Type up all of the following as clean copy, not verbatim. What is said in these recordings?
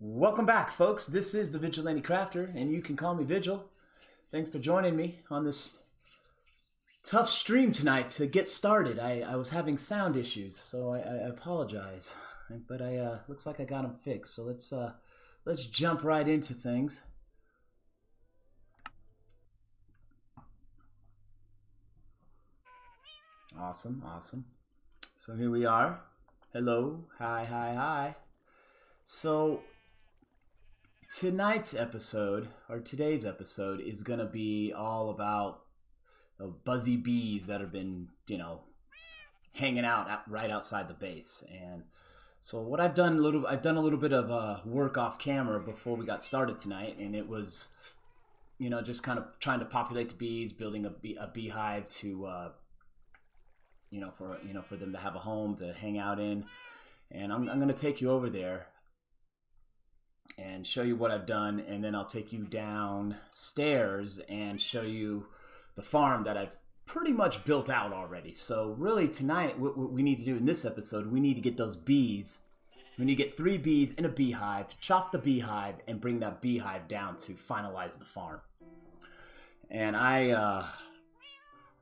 Welcome back, folks. This is the Vigilante Crafter, and you can call me Vigil. Thanks for joining me on this tough stream tonight to get started. I was having sound issues, so I apologize. But looks like I got them fixed. So let's jump right into things. Awesome. So here we are. Hello. Hi. So today's episode is going to be all about the buzzy bees that have been, hanging out right outside the base. And so what I've done a little bit of work off camera before we got started tonight, and it was, just kind of trying to populate the bees, building a beehive to, for them to have a home to hang out in. And I'm going to take you over there and show you what I've done, and then I'll take you downstairs and show you the farm that I've pretty much built out already. So really tonight, what we need to do in this episode, we need to get those bees. We need to get 3 bees in a beehive, chop the beehive, and bring that beehive down to finalize the farm. And I'm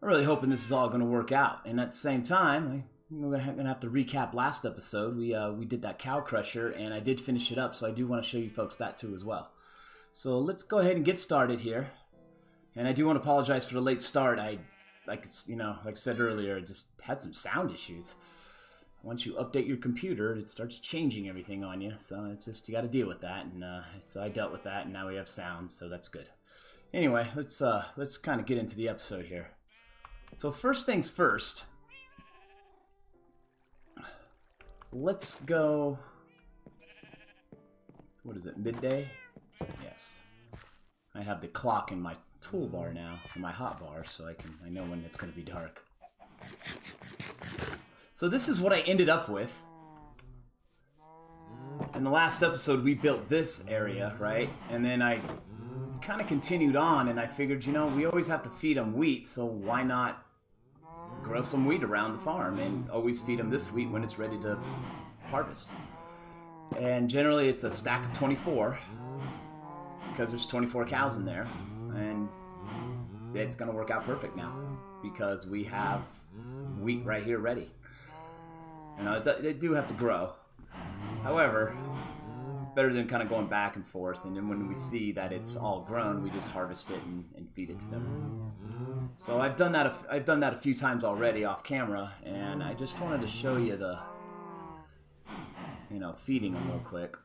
really hoping this is all going to work out. And at the same time, we're gonna have to recap last episode. We did that cow crusher, and I did finish it up, so I do want to show you folks that too as well. So let's go ahead and get started here. And I do want to apologize for the late start. Like I said earlier, just had some sound issues. Once you update your computer, it starts changing everything on you. So it's just, you got to deal with that. And so I dealt with that, and now we have sound, so that's good. Anyway, let's kind of get into the episode here. So first things first. Let's go, what is it, midday? Yes. I have the clock in my toolbar now, in my hotbar, so I know when it's going to be dark. So this is what I ended up with. In the last episode, we built this area, right? And then I kind of continued on, and I figured, we always have to feed them wheat, so why not grow some wheat around the farm and always feed them this wheat when it's ready to harvest. And generally it's a stack of 24 because there's 24 cows in there, and it's going to work out perfect now because we have wheat right here ready. They do have to grow. However, better than kind of going back and forth, and then when we see that it's all grown, we just harvest it and feed it to them. So I've done that a few times already off camera, and I just wanted to show you the feeding them real quick.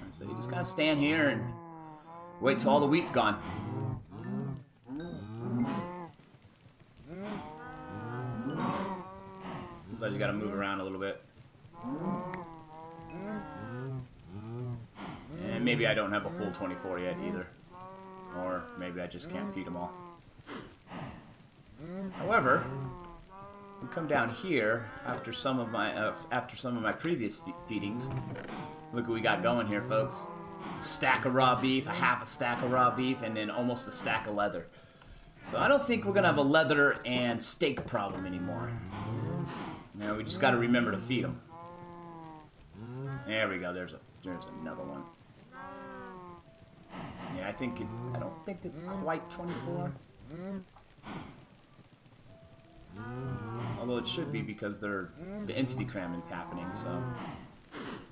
And so you just gotta stand here and wait till all the wheat's gone. Sometimes you gotta move around a little bit. And maybe I don't have a full 24 yet either. Or maybe I just can't feed them all. However, we come down here after some of my previous feedings. Look what we got going here, folks. A stack of raw beef, a half a stack of raw beef, and then almost a stack of leather. So I don't think we're gonna have a leather and steak problem anymore. We just got to remember to feed them. There we go. There's another one. Yeah, I don't think it's quite 24. Although it should be because the entity cramming's happening, so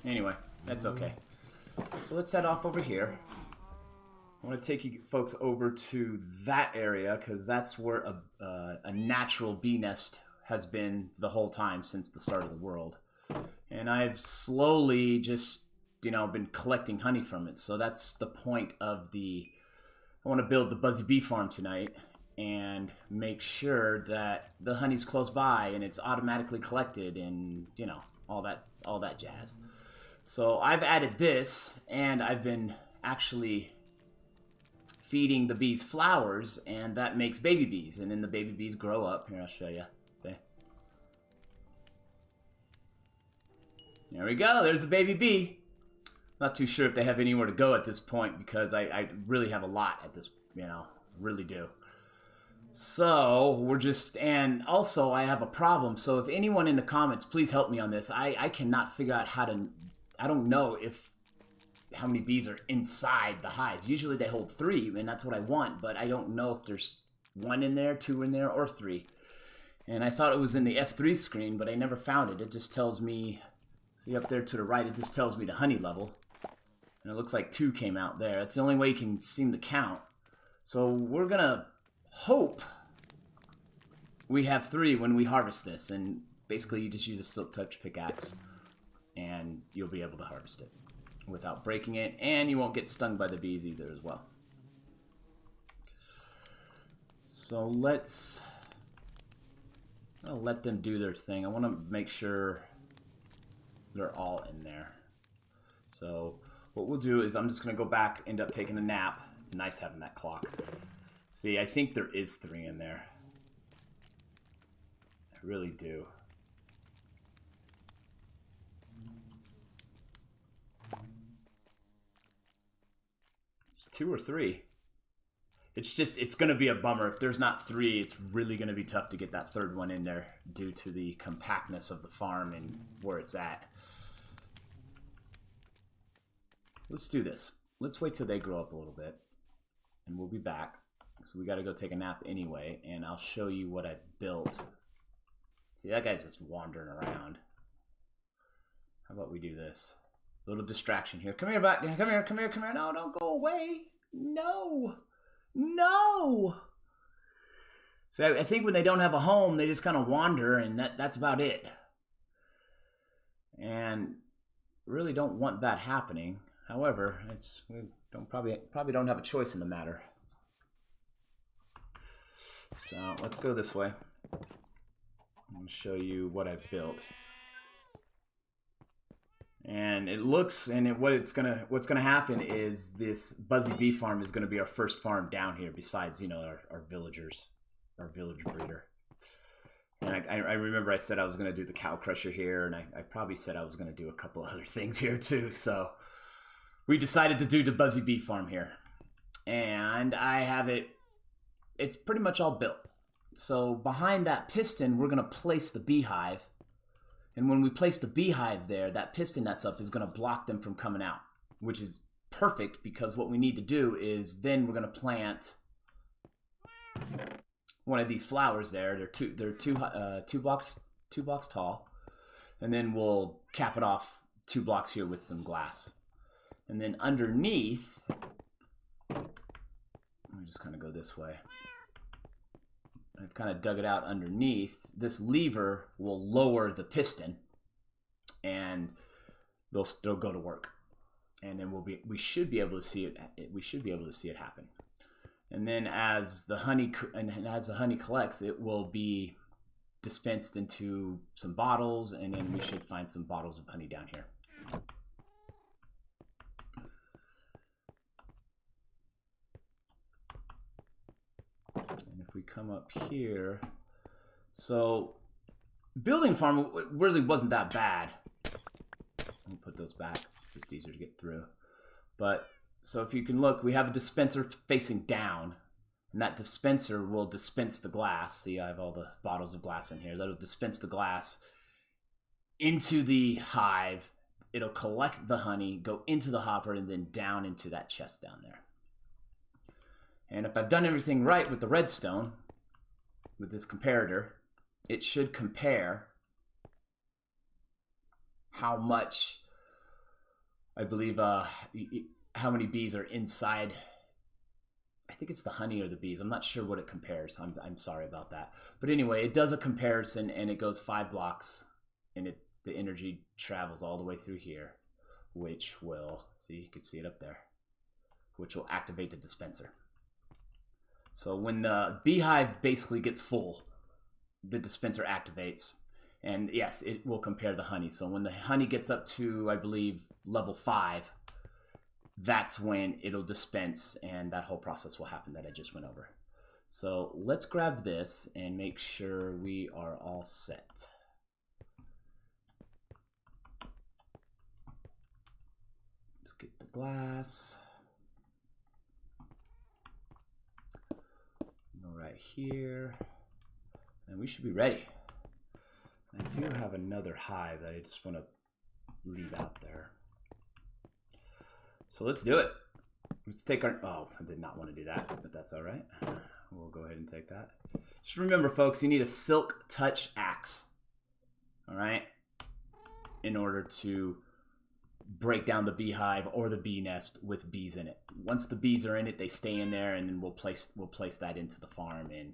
anyway, that's okay. So let's head off over here. I want to take you folks over to that area because that's where a natural bee nest has been the whole time since the start of the world. And I've slowly just, been collecting honey from it. So that's the point of I want to build the Buzzy Bee Farm tonight and make sure that the honey's close by and it's automatically collected and, all that jazz. So I've added this, and I've been actually feeding the bees flowers, and that makes baby bees. And then the baby bees grow up. Here, I'll show you. See? There we go. There's the baby bee. Not too sure if they have anywhere to go at this point because I really have a lot at this, really do. So and also I have a problem. So if anyone in the comments, please help me on this. I cannot figure out how to, I don't know how many bees are inside the hives. Usually they hold 3, and that's what I want, but I don't know if there's 1 in there, 2 in there, or 3. And I thought it was in the F3 screen, but I never found it. It just tells me, see up there to the right, it just tells me the honey level. And it looks like 2 came out there. That's the only way you can seem to count. So we're gonna hope we have 3 when we harvest this. And basically you just use a silk touch pickaxe and you'll be able to harvest it without breaking it. And you won't get stung by the bees either as well. So I'll let them do their thing. I want to make sure they're all in there. So what we'll do is I'm just going to go back, end up taking a nap. It's nice having that clock. See, I think there is 3 in there. I really do. It's 2 or 3. It's going to be a bummer. If there's not 3, it's really going to be tough to get that 3rd one in there due to the compactness of the farm and where it's at. Let's do this. Let's wait till they grow up a little bit, and we'll be back. So we got to go take a nap anyway, and I'll show you what I built. See, that guy's just wandering around. How about we do this? A little distraction here. Come here, bud. Come here, come here, come here. No, don't go away. No. No! So I think when they don't have a home, they just kind of wander, and that's about it. And really don't want that happening. However, we don't probably don't have a choice in the matter. So let's go this way. I'm going to show you what I've built. And it looks, and what's gonna happen is this Buzzy Bee Farm is gonna be our first farm down here, besides, you know, our villagers, our village breeder. And I remember I said I was gonna do the cow crusher here, and I probably said I was gonna do a couple other things here too. So we decided to do the Buzzy Bee Farm here, and I have it. It's pretty much all built. So behind that piston, we're gonna place the beehive. And when we place the beehive there, that piston that's up is going to block them from coming out, which is perfect because what we need to do is then we're going to plant one of these flowers there. They're two blocks tall, and then we'll cap it off 2 blocks here with some glass. And then underneath, let me just kind of go this way. I've kind of dug it out underneath. This lever will lower the piston, and they'll go to work. And then we should be able to see it. We should be able to see it happen. And then as the honey collects, it will be dispensed into some bottles, and then we should find some bottles of honey down here. We come up here. So building farm really wasn't that bad. Let me put those back. It's just easier to get through. But so if you can look, we have a dispenser facing down, and that dispenser will dispense the glass. See, I have all the bottles of glass in here. That'll dispense the glass into the hive. It'll collect the honey, go into the hopper, and then down into that chest down there. And if I've done everything right with the redstone, with this comparator, it should compare how much, I believe, how many bees are inside. I think it's the honey or the bees. I'm not sure what it compares. I'm sorry about that. But anyway, it does a comparison, and it goes 5 blocks, and the energy travels all the way through here, which will, see, you can see it up there, which will activate the dispenser. So when the beehive basically gets full, the dispenser activates, and yes, it will compare the honey. So when the honey gets up to, I believe, level 5, that's when it'll dispense, and that whole process will happen that I just went over. So let's grab this and make sure we are all set. Let's get the glass. Right here, and we should be ready. I do have another hive that I just want to leave out there. So let's do it. Let's take our... Oh, I did not want to do that, but that's all right. We'll go ahead and take that. Just remember, folks, you need a silk touch axe. All right? In order to break down the beehive or the bee nest with bees in it. Once the bees are in it, they stay in there, and then we'll place that into the farm and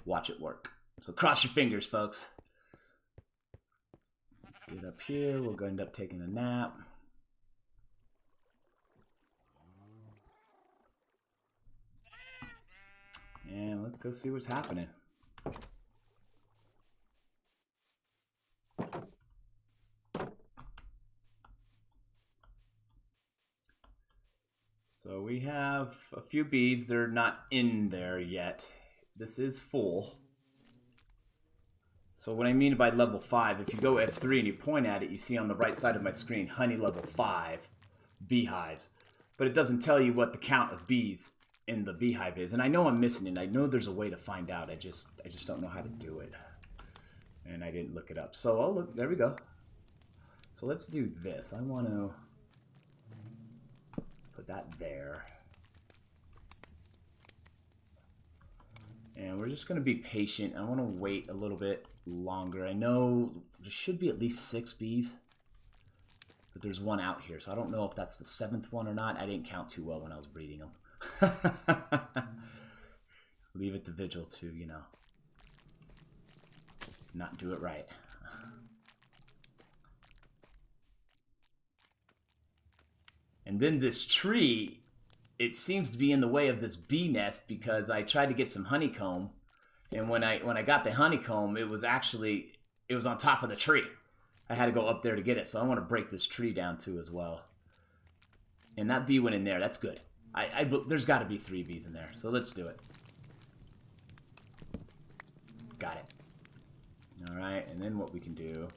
watch it work. So cross your fingers, folks. Let's get up here. We'll go end up taking a nap. And let's go see what's happening. So we have a few bees. They're not in there yet. This is full. So what I mean by level 5, if you go F3 and you point at it, you see on the right side of my screen, honey level 5 beehives. But it doesn't tell you what the count of bees in the beehive is. And I know I'm missing it. I know there's a way to find out. I just don't know how to do it. And I didn't look it up. So, oh, look, there we go. So let's do this. I want to put that there. And we're just going to be patient. I want to wait a little bit longer. I know there should be at least 6 bees. But there's one out here. So I don't know if that's the 7th one or not. I didn't count too well when I was breeding them. Leave it to Vigil to, you know, not do it right. And then this tree, it seems to be in the way of this bee nest because I tried to get some honeycomb, and when I got the honeycomb, it was on top of the tree. I had to go up there to get it, so I want to break this tree down too as well. And that bee went in there. That's good. There's got to be 3 bees in there, so let's do it. Got it. All right, and then what we can do...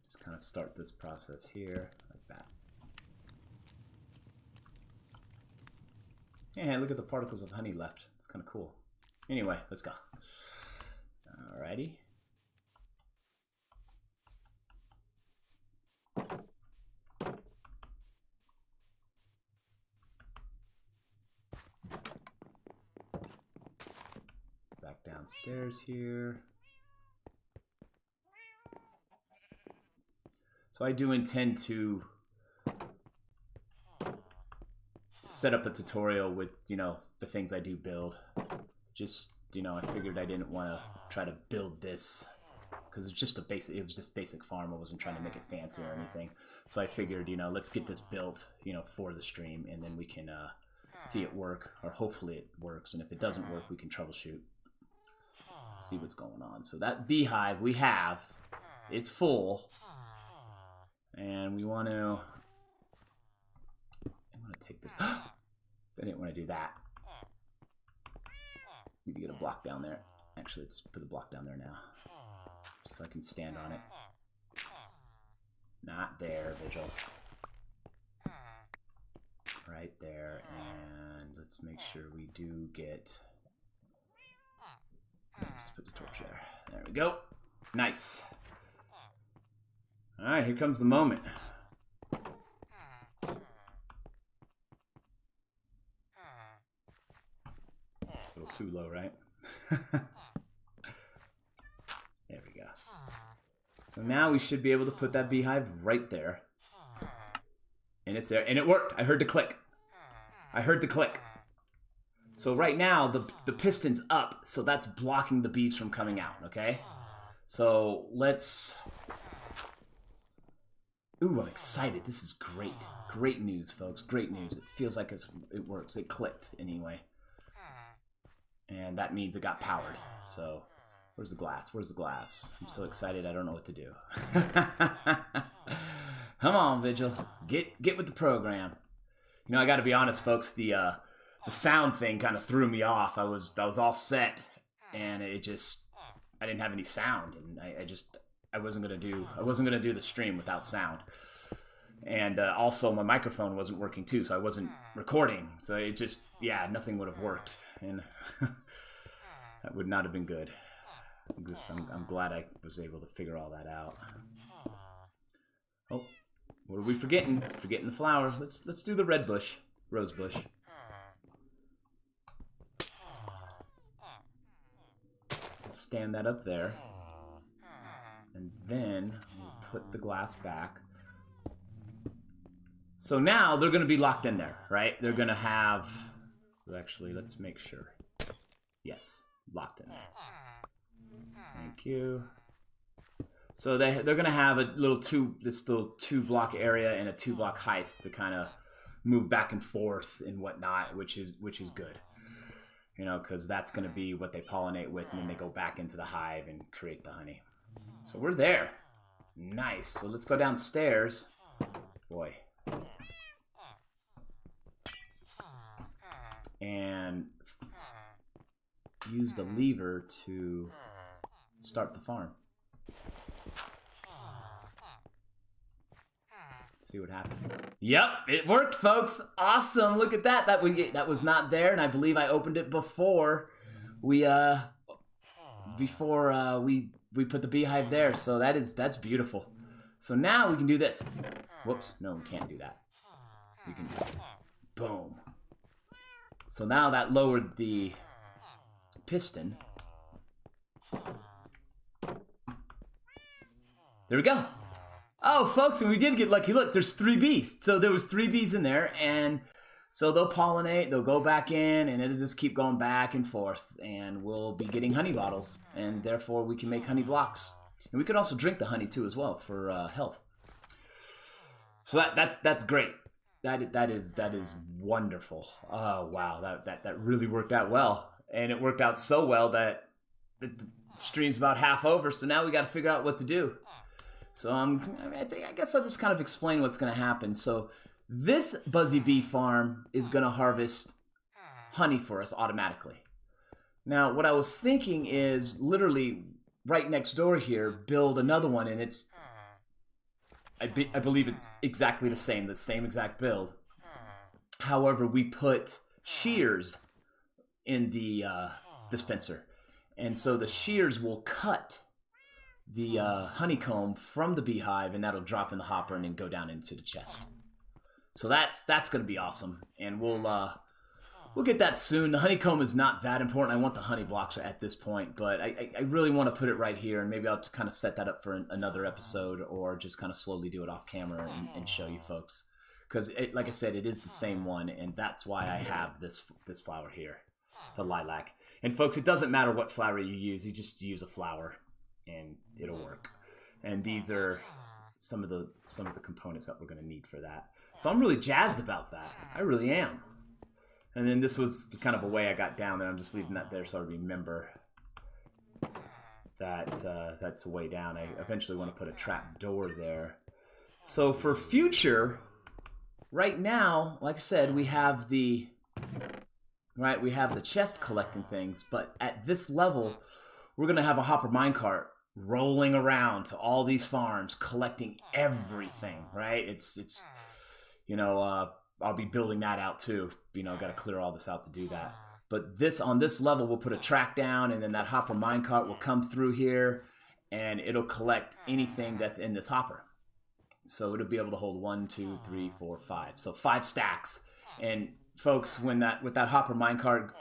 just kind of start this process here, like that. Yeah, look at the particles of honey left. It's kind of cool. Anyway, let's go. Alrighty. Back downstairs here. So I do intend to set up a tutorial with, you know, the things I do build. Just, you know, I figured I didn't want to try to build this because it's just it was just basic farm. I wasn't trying to make it fancy or anything. So I figured, you know, let's get this built, you know, for the stream, and then we can see it work, or hopefully it works. And if it doesn't work, we can troubleshoot, see what's going on. So that beehive we have, it's full, and we want to take this. I didn't want to do that. Need to get a block down there. Actually, let's put the block down there now, so I can stand on it. Not there, Vigil. Right there, and let's make sure we do get... Just put the torch there. There we go. Nice. Alright, here comes the moment. A little too low, right? There we go. So now we should be able to put that beehive right there. And it's there. And it worked. I heard the click. I heard the click. So right now, the piston's up, so that's blocking the bees from coming out, okay? So let's... Ooh, I'm excited. This is great. Great news, folks. Great news. It feels like it works. It clicked, anyway. And that means it got powered. So, where's the glass? Where's the glass? I'm so excited, I don't know what to do. Come on, Vigil. Get with the program. You know, I gotta be honest, folks, the sound thing kind of threw me off. I was all set, and it just... I didn't have any sound, and I wasn't gonna do the stream without sound. And also my microphone wasn't working too, so I wasn't recording. So it just, yeah, nothing would have worked, and that would not have been good. I'm glad I was able to figure all that out. Oh, what are we forgetting? Forgetting the flower. Let's do the red bush, rose bush. Stand that up there, and then we'll put the glass back. So now they're going to be locked in there, right? They're going to have... Actually, let's make sure. Yes, locked in there. Thank you. So they're going to have this little 2-block area and a 2-block height to kind of move back and forth and whatnot, which is good. You know, because that's going to be what they pollinate with, and then they go back into the hive and create the honey. So we're there. Nice. So let's go downstairs. Boy. And use the lever to start the farm. See what happens. Yep, it worked, folks. Awesome. Look at that. That was not there, and I believe I opened it before we put the beehive there. So that's beautiful. So now we can do this. Whoops, no, we can't do that. We can boom. So now that lowered the piston. There we go. Oh, folks, and we did get lucky. Look, there's 3 bees. So there was 3 bees in there, and so they'll pollinate, they'll go back in, and it'll just keep going back and forth, and we'll be getting honey bottles, and therefore we can make honey blocks. And we can also drink the honey, too, as well, for health. So that's great. That is wonderful. Oh, wow, that really worked out well. And it worked out so well that the stream's about half over, so now we got to figure out what to do. So I guess I'll just kind of explain what's going to happen. So this Buzzy Bee Farm is going to harvest honey for us automatically. Now, what I was thinking is literally right next door here, build another one, and I believe it's exactly the same exact build. However, we put shears in the dispenser, and so the shears will cut the honeycomb from the beehive, and that'll drop in the hopper and then go down into the chest. So that's going to be awesome, and we'll get that soon. The honeycomb is not that important. I want the honey blocks at this point, but I really want to put it right here, and maybe I'll kind of set that up for another episode, or just kind of slowly do it off camera and show you folks. Because, like I said, it is the same one, and that's why I have this flower here, the lilac. And folks, it doesn't matter what flower you just use a flower, and it'll work. And these are some of the components that we're going to need for that. So I'm really jazzed about that. I really am. And then this was kind of a way I got down there. I'm just leaving that there so I remember that that's a way down. I eventually want to put a trap door there. So for future, right now, like I said, we have the chest collecting things, but at this level, we're going to have a hopper minecart rolling around to all these farms collecting everything, right? It's I'll be building that out too. Got to clear all this out to do that. But on this level, we'll put a track down, and then that hopper minecart will come through here, and it'll collect anything that's in this hopper. So it'll be able to hold 1, 2, 3, 4, 5. So 5 stacks. And folks, with that hopper minecart,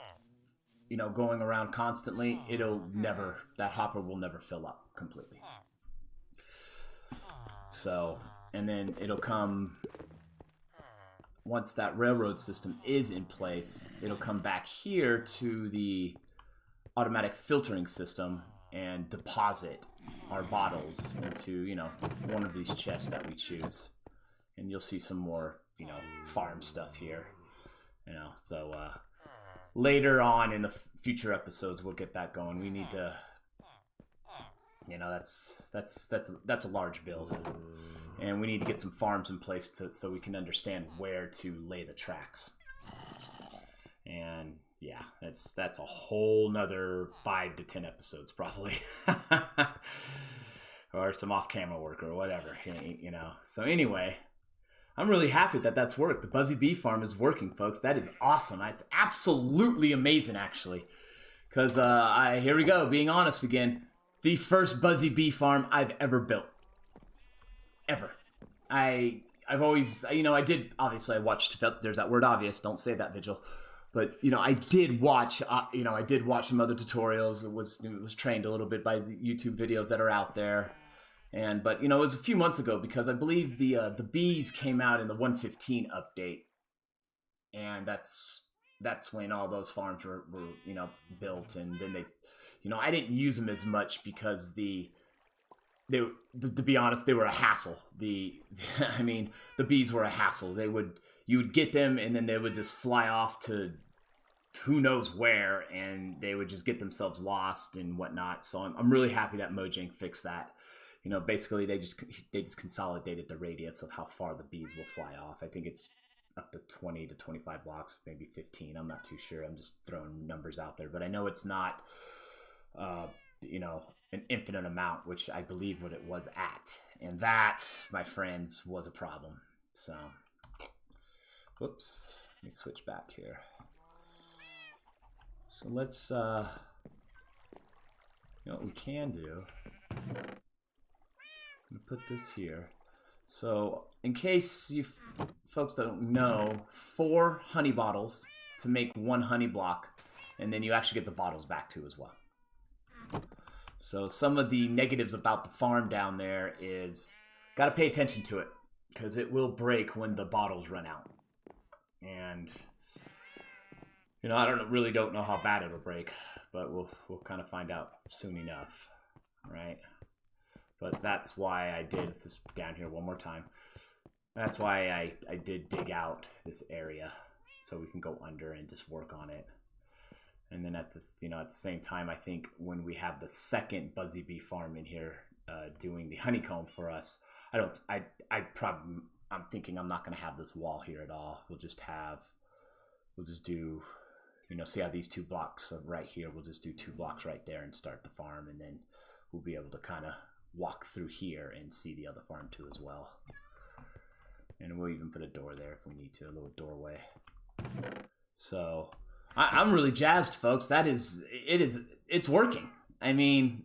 going around constantly, that hopper will never fill up completely. So, and then it'll come, once that railroad system is in place, it'll come back here to the automatic filtering system and deposit our bottles into, one of these chests that we choose. And you'll see some more, farm stuff here, so, later on in the future episodes, we'll get that going. We need to, that's a large build, and we need to get some farms in place so we can understand where to lay the tracks. And yeah, that's a whole nother 5 to 10 episodes probably, or some off-camera work or whatever, So anyway, I'm really happy that that's worked. The Buzzy Bee Farm is working, folks. That is awesome. It's absolutely amazing, actually. Because, here we go, being honest again. the first Buzzy Bee farm I've ever built. Ever. I've always, you know, I did, obviously I watched, there's that word obvious, don't say that, Vigil. But, you know, I did watch, you know, I did watch some other tutorials. It was trained a little bit by the YouTube videos that are out there. But, you know, it was a few months ago because I believe the bees came out in the 1.15 update. And that's when all those farms were, you know, built. And then they, you know, I didn't use them as much because to be honest, they were a hassle. I mean, the bees were a hassle. You would get them and then they would just fly off to who knows where, and they would just get themselves lost and whatnot. So I'm really happy that Mojang fixed that. You know, basically they just consolidated the radius of how far the bees will fly off. I think it's up to 20 to 25 blocks, maybe 15. I'm not too sure. I'm just throwing numbers out there, but I know it's not, you know, an infinite amount, which I believe what it was at. And that, my friends, was a problem. So, whoops, let me switch back here. So let's, you know what we can do? I'm gonna put this here. So, in case you folks don't know, 4 honey bottles to make 1 honey block, and then you actually get the bottles back too as well. So some of the negatives about the farm down there is, gotta pay attention to it, because it will break when the bottles run out. And, you know, I really don't know how bad it'll break, but we'll kind of find out soon enough, right? But that's why I did, let's just down here one more time. That's why I did dig out this area, so we can go under and just work on it. And then at this, you know, at the same time, I think when we have the second Buzzy Bee farm in here doing the honeycomb for us, I'm thinking I'm not going to have this wall here at all. We'll just do, you know, see how these 2 blocks are right here. We'll just do 2 blocks right there and start the farm, and then we'll be able to kind of walk through here and see the other farm too as well. And we'll even put a door there if we need to, a little doorway. So I'm really jazzed, folks. It's working. I mean,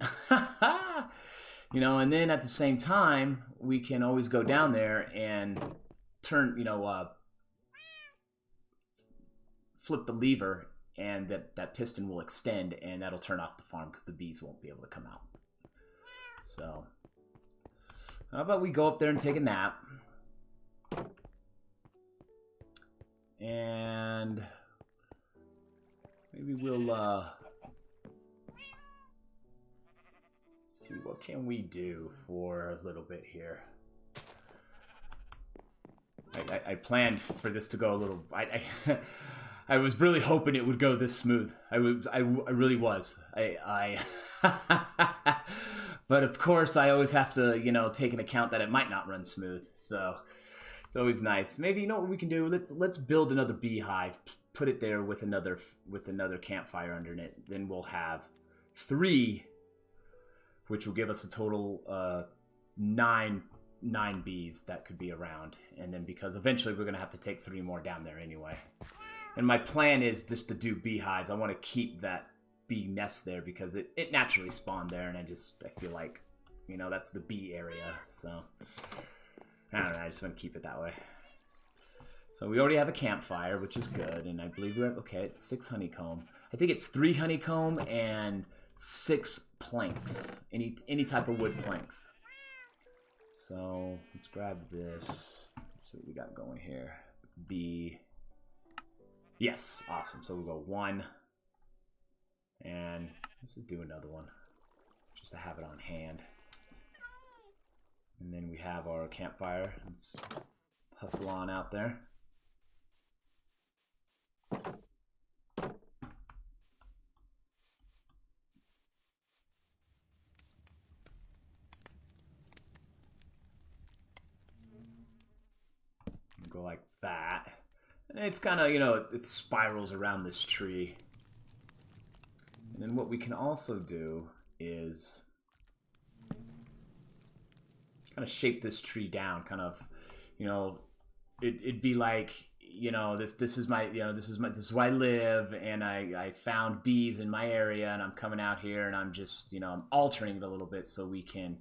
you know, and then at the same time, we can always go down there and turn, you know, flip the lever, and that piston will extend, and that'll turn off the farm because the bees won't be able to come out. So how about we go up there and take a nap? And maybe we'll see what can we do for a little bit here. I planned for this to go a little. I was really hoping it would go this smooth. I really was. But of course, I always have to, you know, take into account that it might not run smooth. So it's always nice. Maybe, you know what we can do? Let's build another beehive. Put it there with another campfire under it. Then we'll have 3, which will give us a total 9 bees that could be around. And then because eventually we're gonna have to take 3 more down there anyway. And my plan is just to do beehives. I want to keep that bee nest there because it naturally spawned there, and I feel like, you know, that's the bee area. So I don't know, I just want to keep it that way. So we already have a campfire, which is good, and I believe we have, okay, it's 6 honeycomb. I think it's 3 honeycomb and 6 planks, any type of wood planks. So let's grab this. Let's see what we got going here. Yes, awesome. So we'll go 1, and let's just do another one, just to have it on hand. And then we have our campfire. Let's hustle on out there. Go like that. And it's kind of, you know, it spirals around this tree. And then what we can also do is kind of shape this tree down, kind of, you know, it'd be like, you know, this is my, you know, this is where I live, and I found bees in my area, and I'm coming out here, and I'm just, you know, I'm altering it a little bit so we can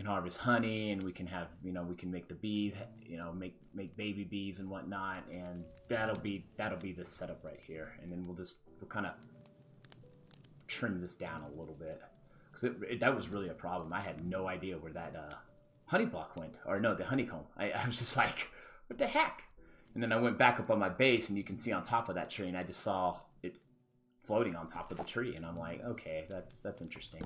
harvest honey, and we can have, you know, we can make the bees, you know, make baby bees and whatnot, and that'll be the setup right here. And then we'll kind of trim this down a little bit, because that was really a problem. I had no idea where that honey block went, or no, the honeycomb. I was just like, what the heck? And then I went back up on my base, and you can see on top of that tree, and I just saw it floating on top of the tree, and I'm like, okay, that's interesting.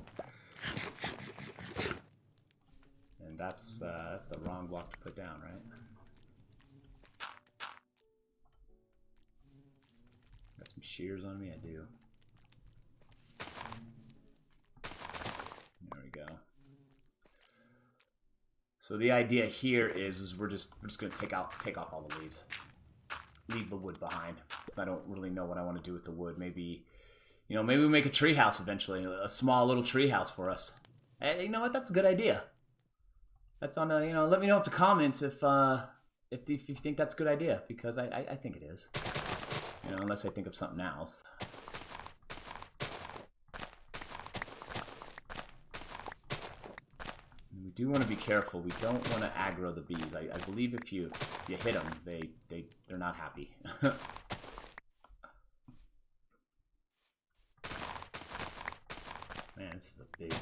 And that's the wrong block to put down, right? Got some shears on me, I do. There we go. So the idea here is we're just gonna take off all the leaves, leave the wood behind. Because I don't really know what I want to do with the wood. Maybe, you know, maybe we make a tree house eventually, a small little tree house for us. Hey, you know what? That's a good idea. That's on you know, let me know in the comments if you think that's a good idea, because I think it is. You know, unless I think of something else. And we do want to be careful. We don't want to aggro the bees. I believe if you hit them, they're not happy. Man, this is a big.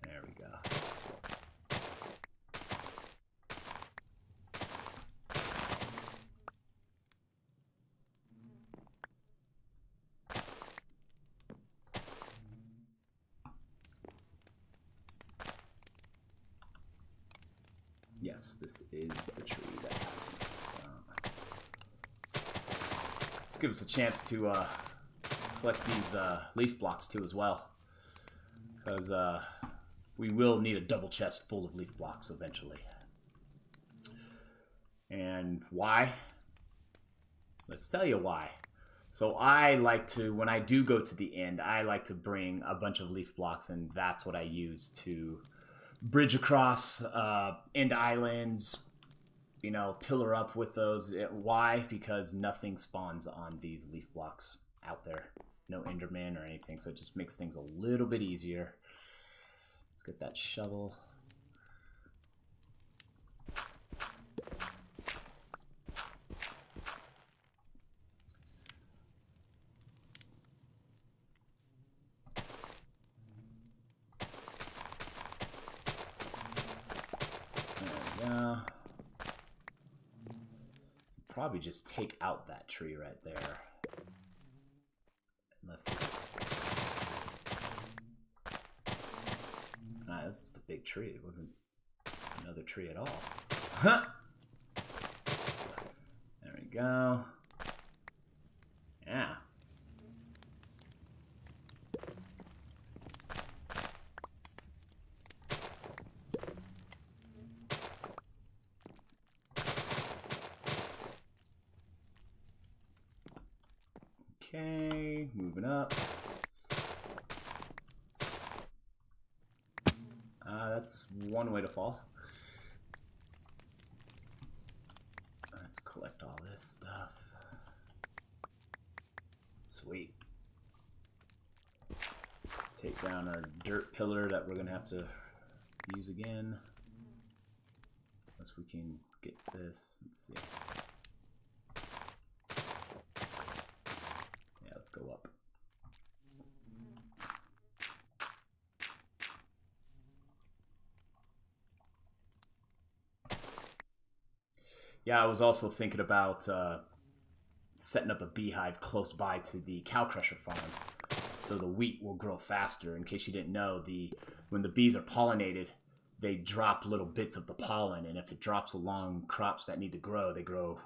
There we go. Yes, this is the tree that has me. So, let's give us a chance to collect these leaf blocks too as well, because we will need a double chest full of leaf blocks eventually. And why? Let's tell you why. So I like to, when I do go to the end, I like to bring a bunch of leaf blocks, and that's what I use to bridge across end islands, you know, pillar up with those. Why? Because nothing spawns on these leaf blocks out there. No Enderman or anything, so it just makes things a little bit easier. Let's get that shovel. Probably just take out that tree right there. Unless it's... this is the big tree. It wasn't another tree at all. Huh! There we go. Yeah. Okay, moving up. That's one way to fall. Let's collect all this stuff. Sweet. Take down our dirt pillar that we're gonna have to use again. Unless we can get this. Let's see. Yeah, let's go up. Yeah, I was also thinking about setting up a beehive close by to the cow crusher farm, so the wheat will grow faster. In case you didn't know, when the bees are pollinated, they drop little bits of the pollen, and if it drops along crops that need to grow, they grow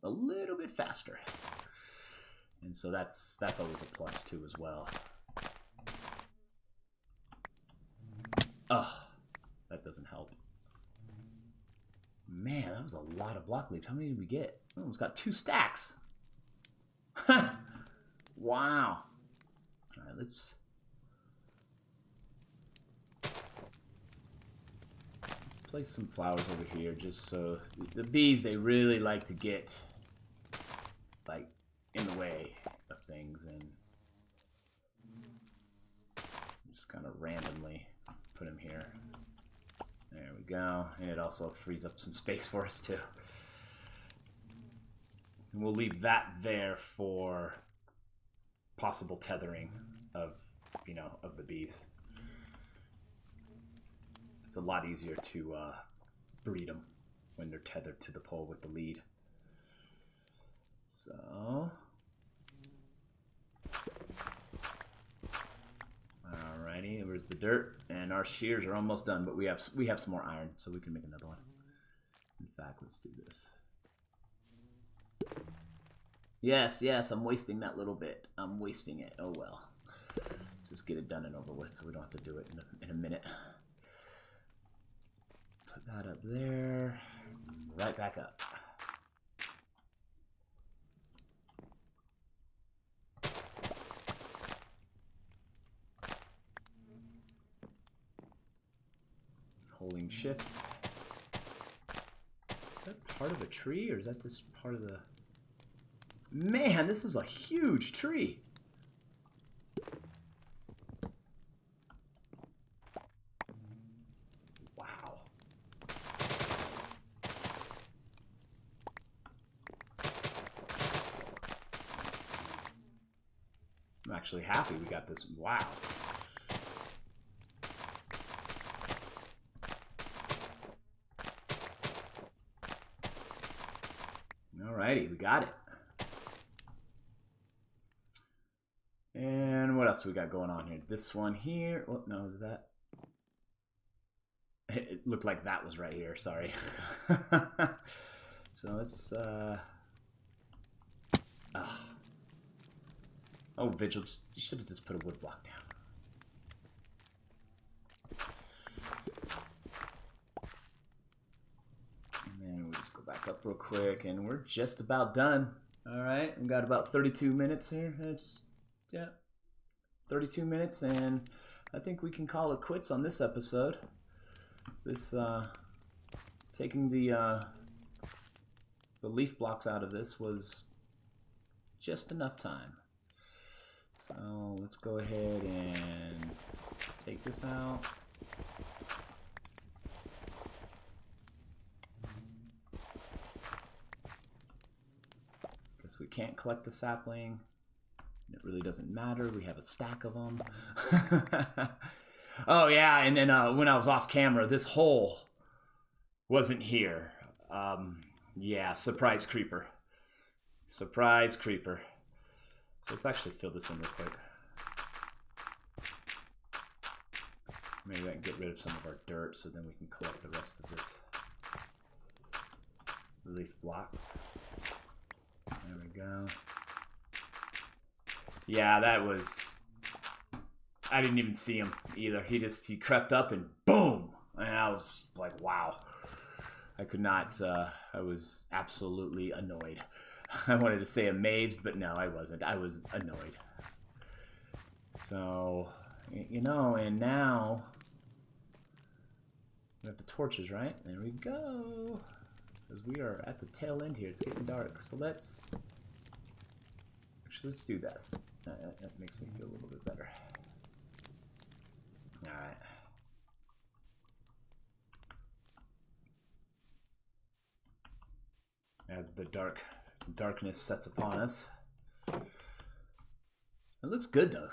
a little bit faster. And so that's always a plus too as well. Ugh, that doesn't help. Man, that was a lot of block leaves. How many did we get? We almost got 2 stacks. Wow. All right, let's Let's place some flowers over here just so the bees, they really like to get like in the way of things, and just kind of randomly put them here. There we go. And it also frees up some space for us too. And we'll leave that there for possible tethering of, you know, of the bees. It's a lot easier to breed them when they're tethered to the pole with the lead. So, alrighty, where's the dirt? And our shears are almost done, but we have some more iron, so we can make another one. In fact, let's do this. Yes, I'm wasting that little bit. I'm wasting it. Oh well. Let's just get it done and over with so we don't have to do it in a minute. Put that up there. Right back up. Holding shift. Is that part of a tree, or is that just part of the... Man, this is a huge tree. Wow. I'm actually happy we got this. Wow. Alrighty, we got it. And what else do we got going on here? This one here. Oh, no, is that? It looked like that was right here. Sorry. So let's. Oh, Vigil, you should have just put a wood block down. And then we'll just go back up real quick, and we're just about done. All right, we've got about 32 minutes here. Yeah, 32 minutes, and I think we can call it quits on this episode. This taking the leaf blocks out of this was just enough time. So let's go ahead and take this out. Guess we can't collect the sapling. It really doesn't matter. We have a stack of them. Oh, yeah, and then when I was off camera, this hole wasn't here. Yeah, surprise creeper. Surprise creeper. So let's actually fill this in real quick. Maybe I can get rid of some of our dirt so then we can collect the rest of this leaf blocks. There we go. Yeah, that was... I didn't even see him either. He crept up and boom! And I was like, wow. I could not... I was absolutely annoyed. I wanted to say amazed, but no, I wasn't. I was annoyed. So, you know, and now... we have the torches, right? There we go. Because we are at the tail end here. It's getting dark. So let's... actually, let's do this. That makes me feel a little bit better. Alright. As the darkness sets upon us. It looks good though.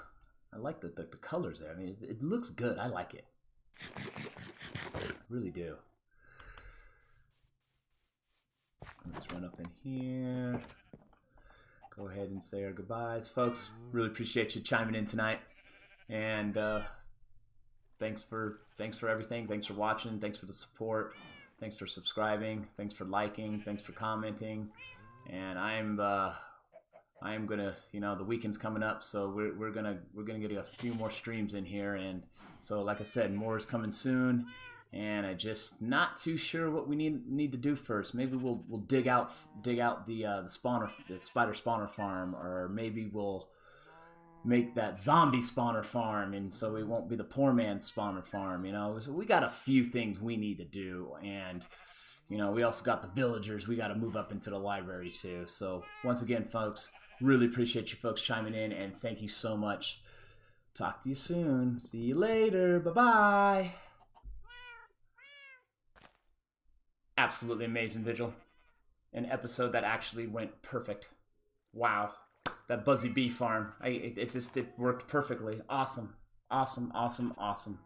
I like the colors there. I mean, it looks good. I like it. I really do. Let's run up in here. Go ahead and say our goodbyes, folks. Really appreciate you chiming in tonight, and thanks for everything. Thanks for watching. Thanks for the support. Thanks for subscribing. Thanks for liking. Thanks for commenting. And I am gonna, you know, the weekend's coming up, so we're gonna get a few more streams in here, and so like I said, more is coming soon. And I just not too sure what we need to do first. Maybe we'll dig out the spawner, the spider spawner farm, or maybe we'll make that zombie spawner farm, and so we won't be the poor man's spawner farm, you know. So we got a few things we need to do, and you know, we also got the villagers we got to move up into the library too. So once again, folks, really appreciate you folks chiming in, and thank you so much. Talk to you soon. See you later. Bye-bye. Absolutely amazing, Vigil. An episode that actually went perfect. Wow. That Buzzy Bee farm. It worked perfectly. Awesome. Awesome, awesome, awesome.